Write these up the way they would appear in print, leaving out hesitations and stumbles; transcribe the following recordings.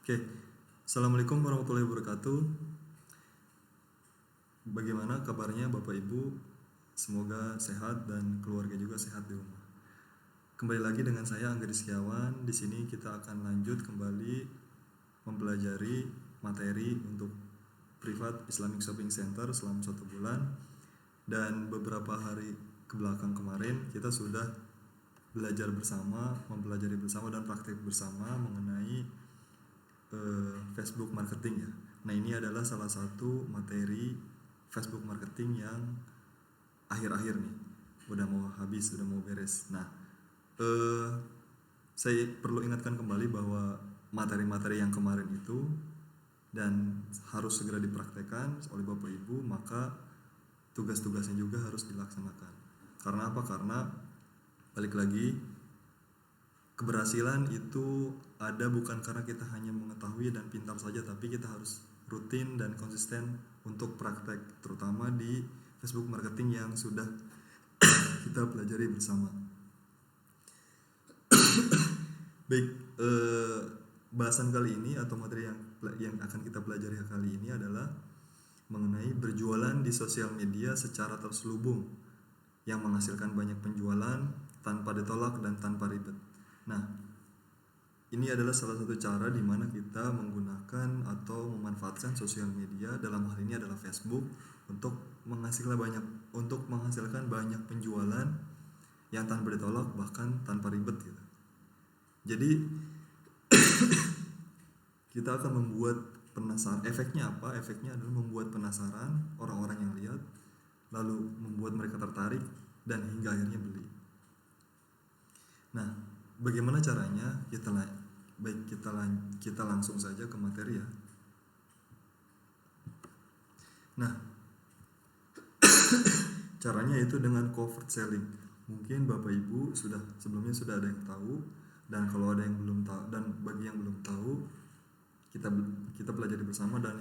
Oke, Assalamualaikum warahmatullahi wabarakatuh. Bagaimana kabarnya Bapak Ibu? Semoga sehat dan keluarga juga sehat di rumah. Kembali lagi dengan saya Angga Rizkiawan. Di sini kita akan lanjut kembali mempelajari materi untuk Privat Islamic Shopping Center selama 1 bulan. Dan beberapa hari kebelakang kemarin kita sudah belajar bersama, mempelajari bersama dan praktik bersama mengenai Facebook marketing ya. Nah, ini adalah salah satu materi Facebook marketing yang akhir-akhir nih, udah mau habis, udah mau beres. Nah, saya perlu ingatkan kembali bahwa materi-materi yang kemarin itu dan harus segera dipraktekkan oleh Bapak Ibu, maka tugas-tugasnya juga harus dilaksanakan. Karena apa? Karena balik lagi, keberhasilan itu ada bukan karena kita hanya mengetahui dan pintar saja, tapi kita harus rutin dan konsisten untuk praktek, terutama di Facebook marketing yang sudah kita pelajari bersama. Baik, bahasan kali ini atau materi yang akan kita pelajari kali ini adalah mengenai berjualan di sosial media secara terselubung yang menghasilkan banyak penjualan tanpa ditolak dan tanpa ribet. Nah, ini adalah salah satu cara di mana kita menggunakan atau memanfaatkan sosial media, dalam hal ini adalah Facebook, untuk menghasilkan banyak penjualan yang tanpa ditolak bahkan tanpa ribet gitu. Jadi kita akan membuat penasaran. Efeknya apa? Efeknya adalah membuat penasaran orang-orang yang lihat, lalu membuat mereka tertarik dan hingga akhirnya beli. Nah, bagaimana caranya? Kita langsung saja ke materi ya. Nah, caranya itu dengan covert selling. Mungkin Bapak Ibu sebelumnya sudah ada yang tahu, dan kalau ada yang belum tahu, dan bagi yang belum tahu, kita pelajari bersama, dan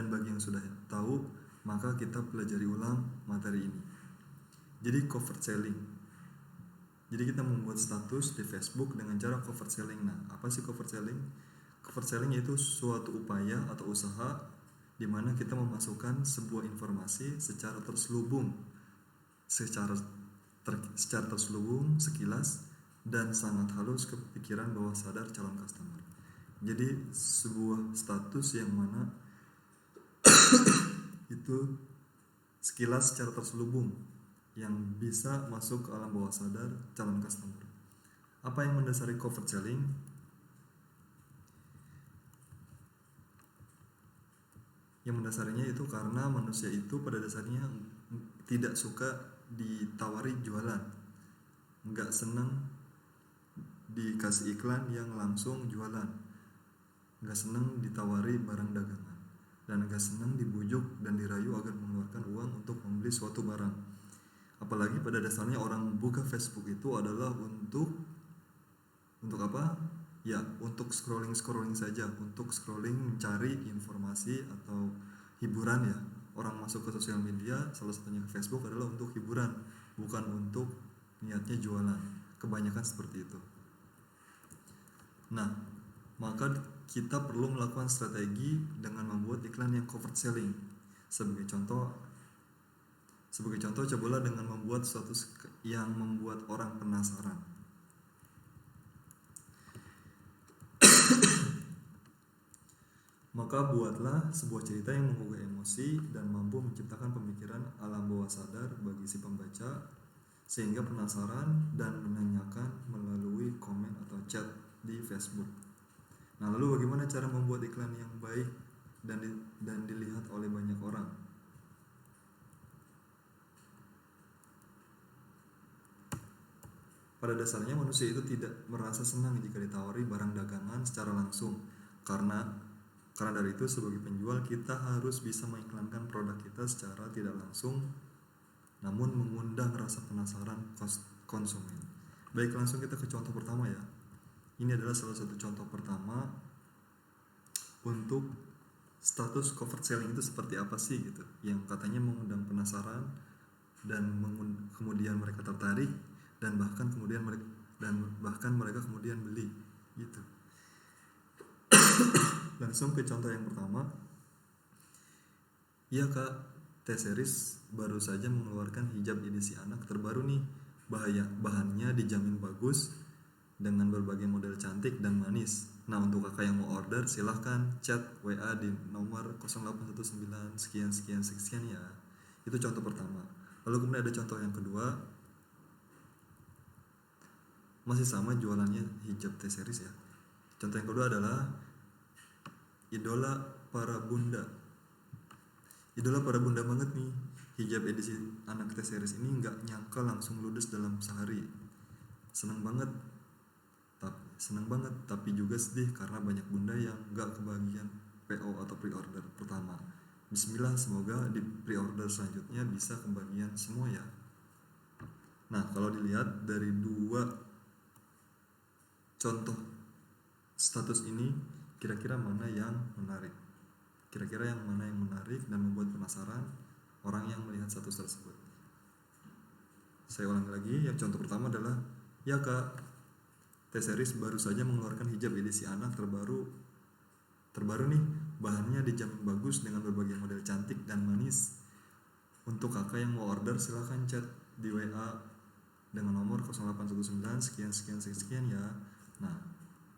bagi yang sudah tahu, maka kita pelajari ulang materi ini. Jadi covert selling. Jadi kita membuat status di Facebook dengan cara covert selling. Nah, apa sih covert selling? Covert selling itu suatu upaya atau usaha di mana kita memasukkan sebuah informasi secara terselubung, secara terselubung, sekilas, dan sangat halus ke pikiran bawah sadar calon customer. Jadi sebuah status yang mana itu sekilas secara terselubung yang bisa masuk ke alam bawah sadar calon customer. Apa yang mendasari covert selling? Yang mendasarinya itu karena manusia itu pada dasarnya tidak suka ditawari jualan, nggak senang dikasih iklan yang langsung jualan, nggak senang ditawari barang dagangan, dan nggak senang dibujuk dan dirayu agar mengeluarkan uang untuk membeli suatu barang. Apalagi pada dasarnya orang buka Facebook itu adalah untuk apa? Ya, untuk scrolling saja, untuk scrolling mencari informasi atau hiburan ya. Orang masuk ke sosial media, salah satunya ke Facebook, adalah untuk hiburan, bukan untuk niatnya jualan. Kebanyakan seperti itu. Nah, maka kita perlu melakukan strategi dengan membuat iklan yang covert selling. Sebagai contoh, cobalah dengan membuat sesuatu yang membuat orang penasaran. Maka buatlah sebuah cerita yang menggugah emosi dan mampu menciptakan pemikiran alam bawah sadar bagi si pembaca, sehingga penasaran dan menanyakan melalui komen atau chat di Facebook. Nah, lalu bagaimana cara membuat iklan yang baik dan dilihat oleh banyak orang? Pada dasarnya manusia itu tidak merasa senang jika ditawari barang dagangan secara langsung. Karena dari itu sebagai penjual kita harus bisa mengiklankan produk kita secara tidak langsung, namun mengundang rasa penasaran konsumen. Baik, langsung kita ke contoh pertama ya. Ini adalah salah satu contoh pertama untuk status covert selling itu seperti apa sih gitu, yang katanya mengundang penasaran dan kemudian mereka tertarik dan bahkan mereka kemudian beli gitu. Langsung ke contoh yang pertama. Iya kak, T-Series baru saja mengeluarkan hijab edisi anak terbaru nih. Bahannya dijamin bagus dengan berbagai model cantik dan manis. Nah, untuk kakak yang mau order silahkan chat WA di nomor 0819 sekian sekian sekian ya. Itu contoh pertama. Lalu kemudian ada contoh yang kedua. Masih sama jualannya hijab T-Series ya. Contoh yang kedua adalah idola para bunda. Idola para bunda banget nih. Hijab edisi anak T-Series ini nggak nyangka langsung ludes dalam sehari. Seneng banget, tapi juga sedih karena banyak bunda yang nggak kebagian PO atau pre-order pertama. Bismillah, semoga di pre-order selanjutnya bisa kebagian semua ya. Nah, kalau dilihat dari dua contoh status ini, kira-kira mana yang menarik? Kira-kira yang mana yang menarik dan membuat penasaran orang yang melihat status tersebut? Saya ulangi lagi, yang contoh pertama adalah, ya kak, T-Series baru saja mengeluarkan hijab edisi anak terbaru nih, bahannya dijamin bagus dengan berbagai model cantik dan manis. Untuk kakak yang mau order silahkan chat di WA dengan nomor 0819 sekian sekian sekian ya. Nah,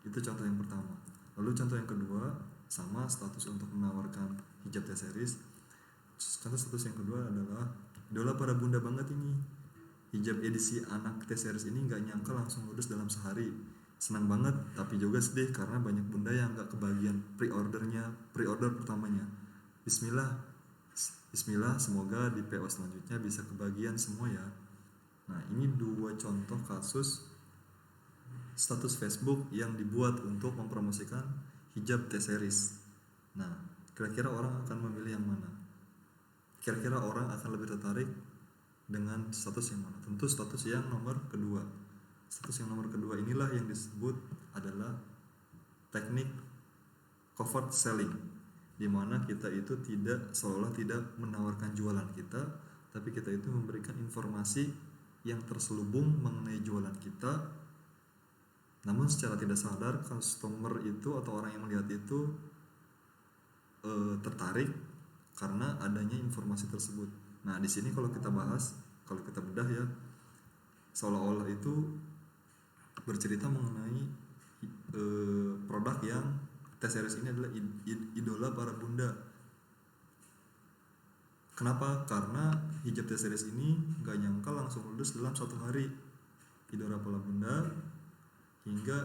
itu contoh yang pertama. Lalu contoh yang kedua, sama status untuk menawarkan hijab T-Series. Contoh status yang kedua adalah idola para bunda banget ini. Hijab edisi anak T-Series ini gak nyangka langsung ludes dalam sehari. Senang banget, tapi juga sedih karena banyak bunda yang gak kebagian pre-order pertamanya. Bismillah, semoga di PO selanjutnya bisa kebagian semua ya. Nah, ini dua contoh kasus status Facebook yang dibuat untuk mempromosikan hijab T-Series. Nah, kira-kira orang akan memilih yang mana? Kira-kira orang akan lebih tertarik dengan status yang mana? Tentu status yang nomor kedua. Status yang nomor kedua inilah yang disebut adalah teknik covert selling, di mana kita itu seolah tidak menawarkan jualan kita, tapi kita itu memberikan informasi yang terselubung mengenai jualan kita. Namun secara tidak sadar customer itu atau orang yang melihat itu tertarik karena adanya informasi tersebut. Nah, di sini kalau kita bahas, kalau kita bedah ya, seolah-olah itu bercerita mengenai produk yang T-Series ini adalah idola para bunda. Kenapa? Karena hijab T-Series ini gak nyangka langsung ludes dalam satu hari. Idola para bunda hingga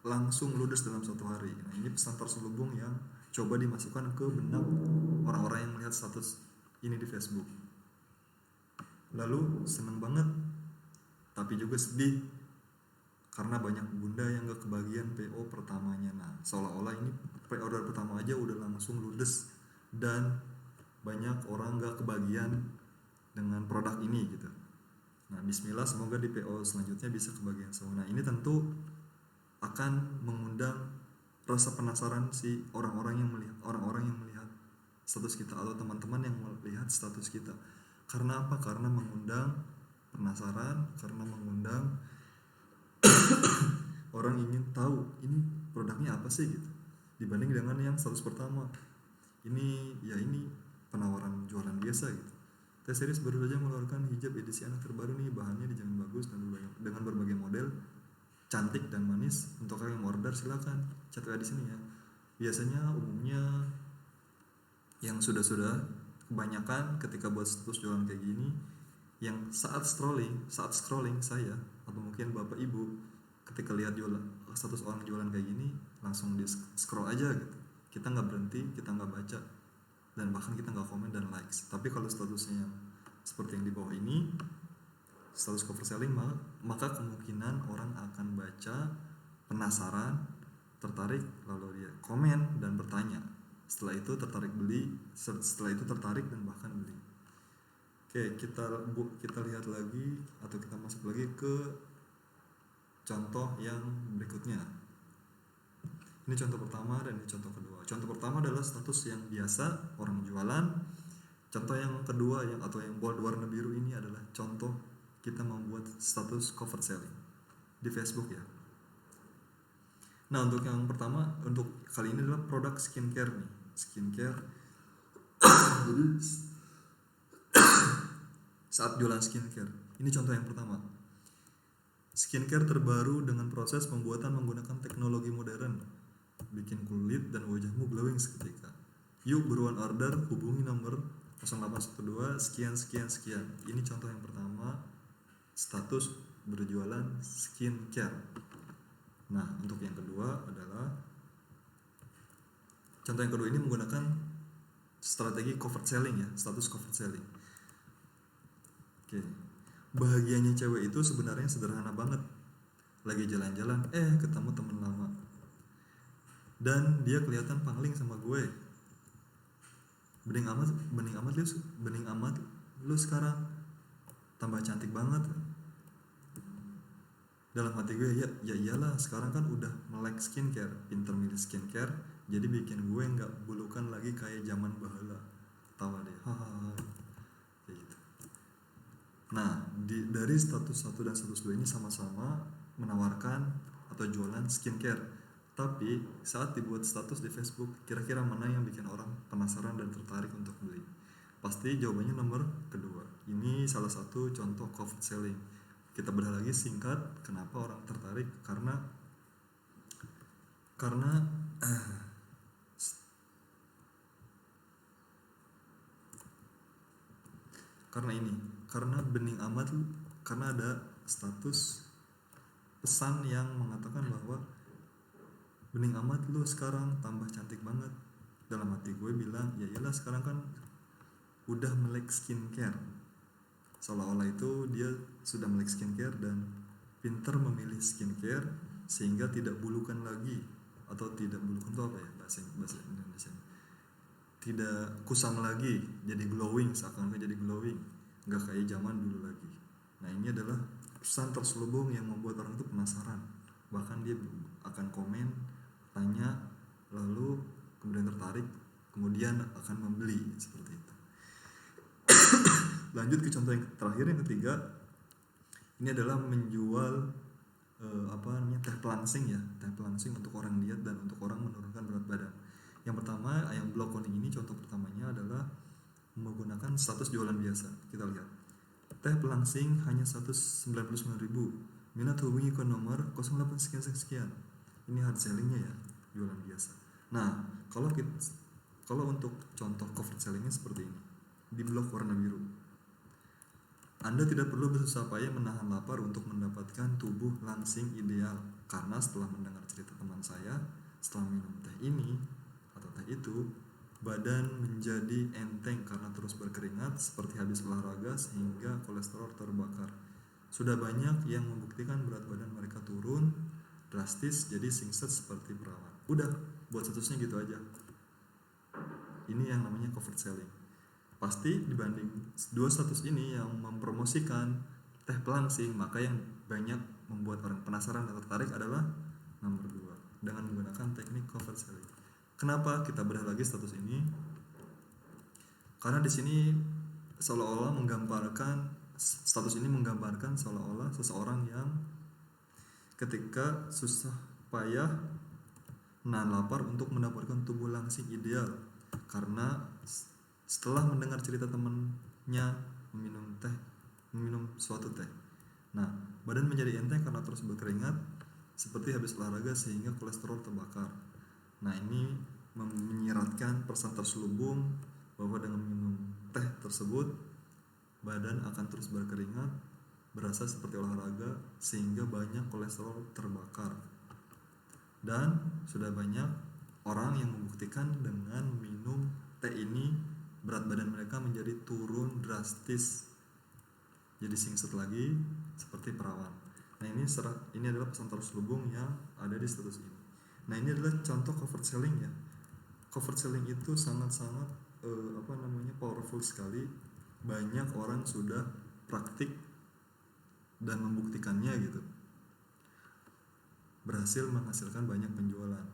langsung ludes dalam satu hari. Nah, ini pesan terselubung yang coba dimasukkan ke benak orang-orang yang melihat status ini di Facebook. Lalu seneng banget, tapi juga sedih karena banyak bunda yang gak kebagian PO pertamanya. Nah, seolah-olah ini pre-order pertama aja udah langsung ludes dan banyak orang gak kebagian dengan produk ini gitu. Nah, bismillah, semoga di PO selanjutnya bisa kebagian semua. Nah, ini tentu akan mengundang rasa penasaran si orang-orang yang melihat status kita atau teman-teman yang melihat status kita. Karena apa? Karena mengundang penasaran, karena mengundang orang ingin tahu ini produknya apa sih gitu. Dibanding dengan yang status pertama. Ini penawaran jualan biasa gitu. T-Series baru saja mengeluarkan hijab edisi anak terbaru nih, bahannya dijamin bagus dan dengan berbagai model cantik dan manis. Untuk kalian yang order silakan chat di sini ya. Biasanya umumnya yang sudah kebanyakan ketika buat status jualan kayak gini, yang saat scrolling saya atau mungkin bapak ibu ketika lihat status orang jualan kayak gini langsung di scroll aja gitu. Kita nggak berhenti, kita nggak baca, dan bahkan kita nggak komen dan likes. Tapi kalau statusnya yang seperti yang di bawah ini, status cover selling, maka kemungkinan orang akan baca, penasaran, tertarik, lalu dia komen dan bertanya. Setelah itu tertarik dan bahkan beli. Oke, kita lihat lagi atau kita masuk lagi ke contoh yang berikutnya. Ini contoh pertama dan ini contoh kedua. Contoh pertama adalah status yang biasa orang jualan. Contoh yang kedua yang bold warna biru ini adalah contoh kita membuat status cover selling di Facebook ya. Nah, untuk yang pertama, untuk kali ini adalah produk skincare nih. Skincare. Jadi saat jualan skincare, ini contoh yang pertama. Skincare terbaru dengan proses pembuatan menggunakan teknologi modern, bikin kulit dan wajahmu glowing seketika. Yuk buruan order, hubungi nomor 0812 sekian sekian sekian. Ini contoh yang pertama, status berjualan skincare. Nah, untuk yang kedua adalah contoh yang kedua ini menggunakan strategi covert selling ya, status covert selling. Oke. Bahagianya cewek itu sebenarnya sederhana banget. Lagi jalan-jalan, ketemu temen lama. Dan dia kelihatan pangling sama gue. Bening amat lu sekarang tambah cantik banget. Dalam hati gue, ya iyalah, sekarang kan udah melek skincare, pinter milih skincare, jadi bikin gue nggak bulukan lagi kayak zaman baheula. Tawa deh, hahaha, kayak gitu. Nah, dari status 1 dan status 2 ini sama-sama menawarkan atau jualan skincare. Tapi saat dibuat status di Facebook, kira-kira mana yang bikin orang penasaran dan tertarik untuk beli? Pasti jawabannya nomor kedua. Ini salah satu contoh covert selling. Kita bedah lagi singkat, kenapa orang tertarik? Karena karena bening amat, karena ada status pesan yang mengatakan bahwa bening amat lu sekarang tambah cantik banget. Dalam hati gue bilang, ya iyalah, sekarang kan udah melek skincare. Seolah-olah itu dia sudah melek skincare dan pinter memilih skincare sehingga tidak bulukan lagi, atau tidak bulukan itu apa ya bahasa Indonesia, tidak kusam lagi, jadi glowing, seakan-akan jadi glowing, nggak kayak zaman dulu lagi. Nah, ini adalah pesan terselubung yang membuat orang itu penasaran, bahkan dia akan komen, tanya, lalu kemudian tertarik, kemudian akan membeli, seperti itu. Lanjut ke contoh yang terakhir, yang ketiga. Ini adalah menjual teh pelangsing ya, teh pelangsing untuk orang diet dan untuk orang menurunkan berat badan. Yang pertama, yang blog kuning ini contoh pertamanya adalah menggunakan status jualan biasa. Kita lihat, teh pelangsing hanya 199.000, minat hubungi ke nomor 08 sekian sekian. Ini hard sellingnya ya, jualan biasa. Nah, kalau untuk contoh covert sellingnya seperti ini, di blog warna biru, Anda tidak perlu bersusah payah menahan lapar untuk mendapatkan tubuh langsing ideal, karena setelah mendengar cerita teman saya, setelah minum teh ini atau teh itu, badan menjadi enteng karena terus berkeringat seperti habis olahraga sehingga kolesterol terbakar. Sudah banyak yang membuktikan berat badan mereka turun drastis jadi singset seperti perawan. Udah, buat statusnya gitu aja. Ini yang namanya covert selling. Pasti dibanding dua status ini yang mempromosikan teh pelangsing, maka yang banyak membuat orang penasaran dan tertarik adalah nomor 2 dengan menggunakan teknik covert selling. Kenapa kita bedah lagi status ini? Karena di sini seolah-olah status ini menggambarkan seolah-olah seseorang yang ketika susah payah menahan lapar untuk mendapatkan tubuh langsing ideal, karena setelah mendengar cerita temannya meminum suatu teh. Nah, badan menjadi enteng karena terus berkeringat seperti habis olahraga sehingga kolesterol terbakar. Nah, ini menyiratkan pesan terselubung bahwa dengan minum teh tersebut badan akan terus berkeringat, berasa seperti olahraga sehingga banyak kolesterol terbakar. Dan sudah banyak orang yang membuktikan dengan minum teh ini berat badan mereka menjadi turun drastis, jadi singset lagi seperti perawan. Nah, ini adalah pesan terselubung yang ada di status ini. Nah, ini adalah contoh covert selling ya. Covert selling itu sangat-sangat powerful sekali. Banyak orang sudah praktik dan membuktikannya gitu, berhasil menghasilkan banyak penjualan.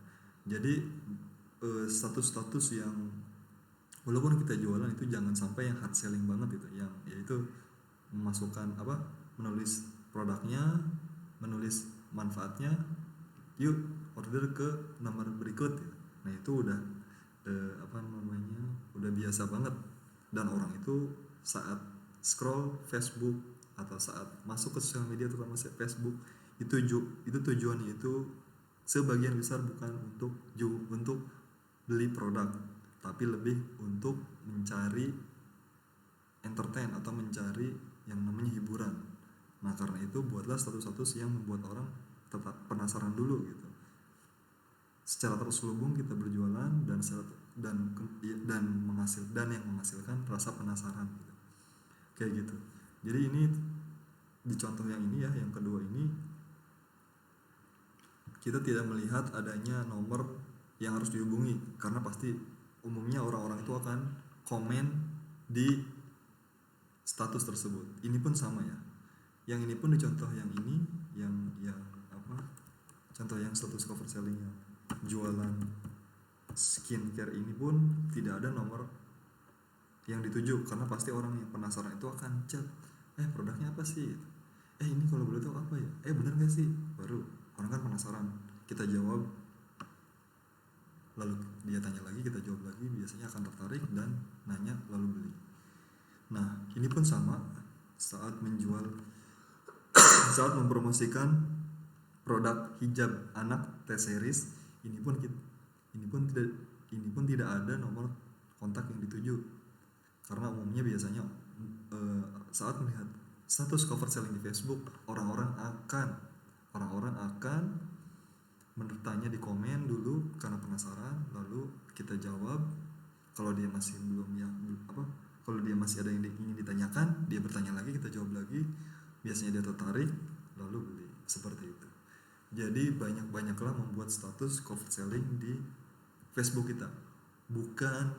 Jadi status-status yang walaupun kita jualan itu jangan sampai yang hard selling banget gitu, yang yaitu menulis produknya, menulis manfaatnya, yuk order bordir ke nomor berikut ya. Nah itu udah udah biasa banget, dan orang itu saat scroll Facebook atau saat masuk ke sosial media terutama Facebook itu tujuannya itu sebagian besar bukan untuk beli produk, tapi lebih untuk mencari entertain atau mencari yang namanya hiburan. Nah karena itu buatlah status-status yang membuat orang tetap penasaran dulu gitu. Secara terselubung kita berjualan dan yang menghasilkan rasa penasaran gitu. Kayak gitu. Jadi ini di contoh yang ini ya, yang kedua ini kita tidak melihat adanya nomor yang harus dihubungi, karena pasti umumnya orang-orang itu akan komen di status tersebut. Ini pun sama ya. Yang ini pun di contoh yang ini, yang contoh yang status cover sellingnya jualan skincare ini pun tidak ada nomor yang dituju, karena pasti orang yang penasaran itu akan chat, produknya apa sih? Ini kalau boleh tahu apa ya? Bener gak sih? Baru orang kan penasaran, kita jawab, lalu dia tanya lagi, kita jawab lagi, biasanya akan tertarik dan nanya lalu beli. Nah ini pun sama saat mempromosikan produk hijab anak T-series, ini pun tidak ada nomor kontak yang dituju, karena umumnya biasanya saat melihat status cover selling di Facebook, orang-orang akan bertanya di komen dulu karena penasaran, lalu kita jawab. Kalau dia masih kalau dia masih ada yang ingin ditanyakan, dia bertanya lagi, kita jawab lagi, biasanya dia tertarik lalu beli, seperti itu. Jadi banyak-banyaklah membuat status cover selling di Facebook kita, bukan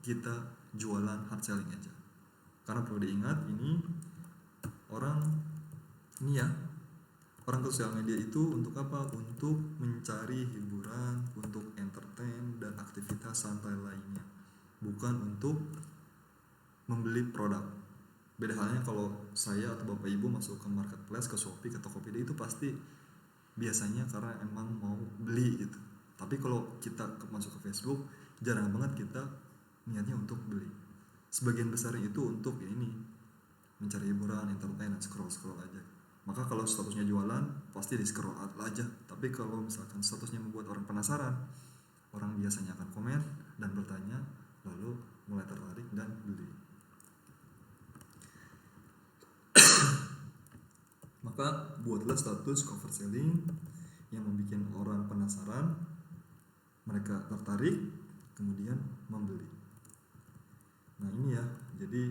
kita jualan hard selling aja. Karena perlu diingat, orang ke sosial media itu untuk apa? Untuk mencari hiburan, untuk entertain dan aktivitas santai lainnya, bukan untuk membeli produk. Beda halnya kalau saya atau bapak ibu masuk ke marketplace, ke Shopee, ke Tokopedia, itu pasti biasanya karena emang mau beli gitu. Tapi kalau kita masuk ke Facebook, jarang banget kita niatnya untuk beli. Sebagian besar itu untuk mencari hiburan, entertain, dan scroll aja. Maka kalau statusnya jualan, pasti di scroll aja. Tapi kalau misalkan statusnya membuat orang penasaran, orang biasanya akan komen dan bertanya, lalu mulai tertarik dan beli. Maka buatlah status cover selling yang membuat orang penasaran, mereka tertarik, kemudian membeli. Nah ini ya, jadi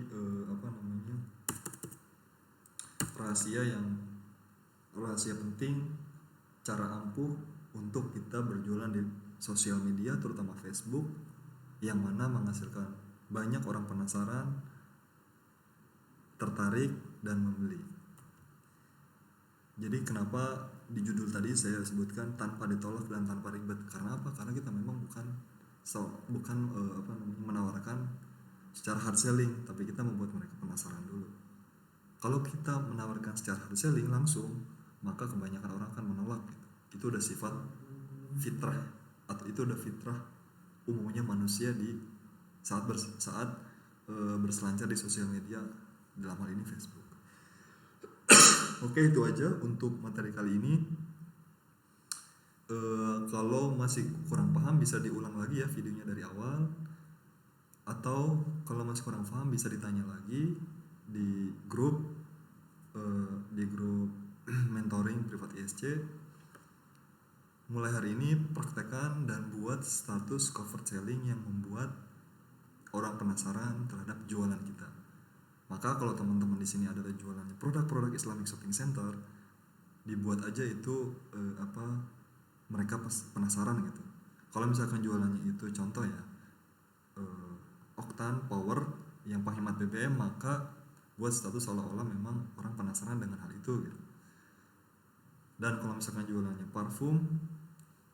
rahasia penting, cara ampuh untuk kita berjualan di sosial media, terutama Facebook, yang mana menghasilkan banyak orang penasaran, tertarik, dan membeli. Jadi kenapa di judul tadi saya sebutkan tanpa ditolak dan tanpa ribet? Karena apa? Karena kita memang bukan menawarkan secara hard selling, tapi kita membuat mereka penasaran dulu. Kalau kita menawarkan secara hard selling langsung, maka kebanyakan orang akan menolak. Itu udah sifat fitrah, atau itu udah fitrah umumnya manusia di saat berselancar di sosial media, dalam hal ini Facebook. Oke, itu aja untuk materi kali ini. Kalau masih kurang paham bisa diulang lagi ya videonya dari awal, atau kalau masih kurang paham bisa ditanya lagi di grup mentoring privat ISC. Mulai hari ini praktekkan dan buat status cover selling yang membuat orang penasaran terhadap jualan kita. Maka kalau teman-teman di sini ada jualannya produk-produk Islamic Shopping Center, dibuat aja itu mereka penasaran gitu. Kalau misalkan jualannya itu contoh ya Oktan Power yang penghemat BBM, maka buat status seolah-olah memang orang penasaran dengan hal itu gitu. Dan kalau misalkan jualannya parfum,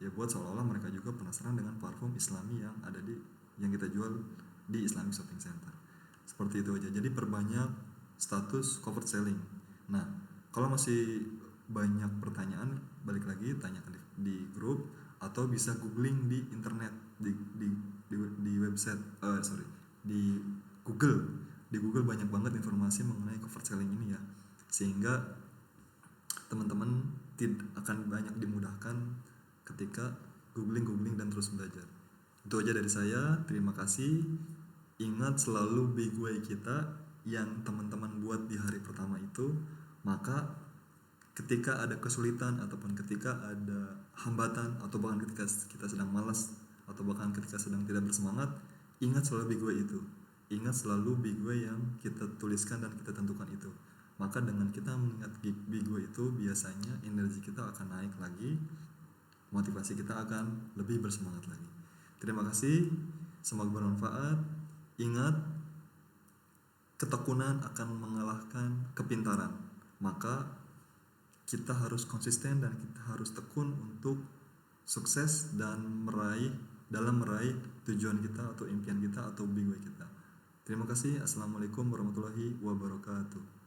ya buat seolah-olah mereka juga penasaran dengan parfum Islami yang kita jual di Islamic Shopping Center. Seperti itu aja. Jadi perbanyak status cover selling. Nah, kalau masih banyak pertanyaan, balik lagi tanyakan di grup atau bisa googling di internet, di website, di Google. Di Google banyak banget informasi mengenai cover selling ini ya, sehingga teman-teman akan banyak dimudahkan ketika googling dan terus belajar. Itu aja dari saya, terima kasih. Ingat selalu big way kita yang teman-teman buat di hari pertama itu, maka ketika ada kesulitan ataupun ketika ada hambatan atau bahkan ketika kita sedang malas atau bahkan ketika sedang tidak bersemangat, ingat selalu big way itu. Ingat selalu big way yang kita tuliskan dan kita tentukan itu. Maka dengan kita mengingat big way itu, biasanya energi kita akan naik lagi, motivasi kita akan lebih bersemangat lagi. Terima kasih, semoga bermanfaat. Ingat, ketekunan akan mengalahkan kepintaran. Maka kita harus konsisten dan kita harus tekun untuk sukses dan meraih tujuan kita atau impian kita atau big way kita. Terima kasih. Assalamualaikum warahmatullahi wabarakatuh.